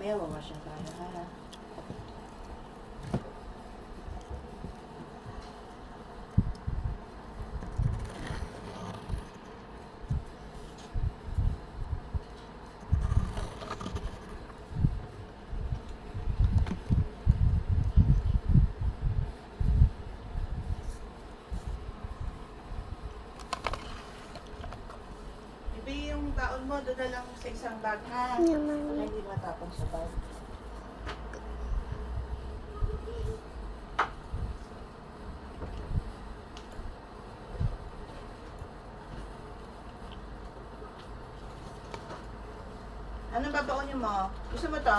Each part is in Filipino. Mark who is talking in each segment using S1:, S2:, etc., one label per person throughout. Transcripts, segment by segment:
S1: kaya, wawash na tayo, ha? Ibi yung taon mo, doon na lang sa isang bag, ha?
S2: Yeah, Mommy.
S1: Para hindi matapon sa bag. Anong babaunin mo? Gusto mo to?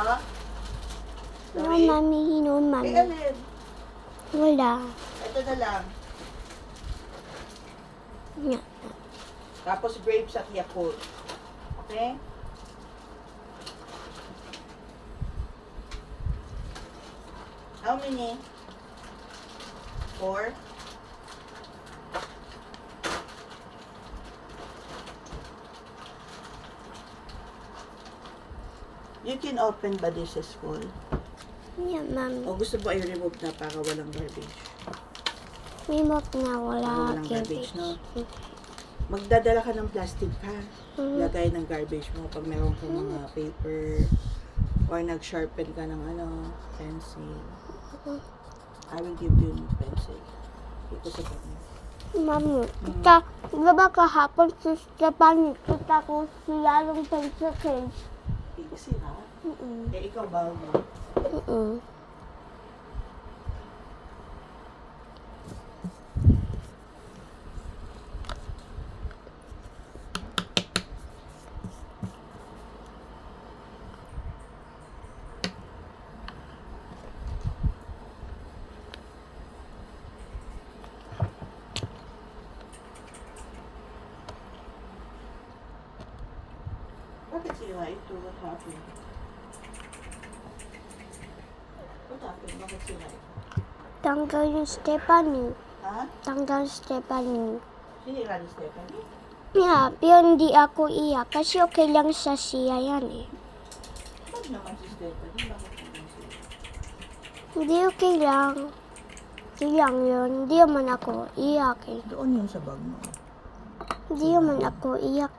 S2: No,
S1: Sorry?
S2: Mommy. No,
S1: Eh,
S2: Mommy.
S1: alin?
S2: Wala.
S1: Ito na lang.
S2: Yeah.
S1: Tapos grapes at Yakult. Okay? How many? 4? You can open ba this is full?
S2: Yeah, Mommy.
S1: O gusto mo i-remove na para walang garbage?
S2: Remote na wala
S1: Walang garbage,
S2: garbage.
S1: no? Magdadala ka ng plastic, ha?
S2: Mhm.
S1: Lagay ng garbage mo pag meron kang mga paper or nag-sharpen ka ng pencil. I will give you new pencil. Ito sa kanya.
S2: Mami, kita, diba kahapon si Stephanie, kita ko sila yung pencil case.
S1: Kasi ha? Eh, ikaw ba mo?
S2: Mm-mm.
S1: Bakit sila ito? What happened? What happened? Bakit sila ito?
S2: Tanggal yung Stephanie.
S1: Ha?
S2: Tanggal Stephanie.
S1: Sinira ni Stephanie?
S2: Yeah, pero hindi ako iyak kasi okay lang sa siya yan eh.
S1: Bakit naman si Stephanie? Bakit naman sila?
S2: Hindi okay lang. Okay lang yun. Hindi naman ako iyak eh.
S1: Doon yung sa bag mo.
S2: Hindi naman ako iyak.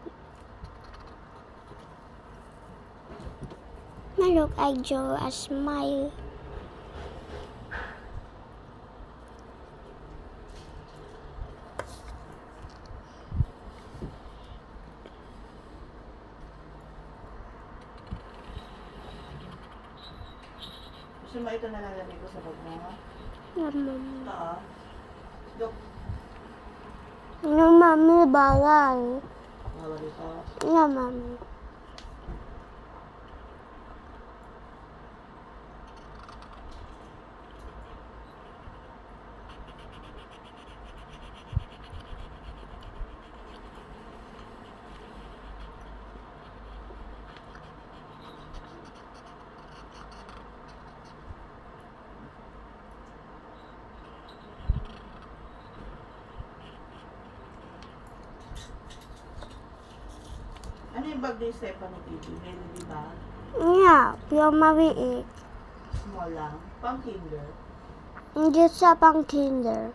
S2: Look, I draw a smile.
S1: Gusto mo ito nalalagay ko sa bag mo?
S2: Yeah, Mami.
S1: Ito ah. Look,
S2: No, Mami, bawal.
S1: bawal ito.
S2: Yeah, Mami.
S1: Ano yung bag ni Stephanie Baby? Melody ba?
S2: Yeah, pero maliit.
S1: Small lang. Pang kinder.
S2: Hindi sa pang kinder.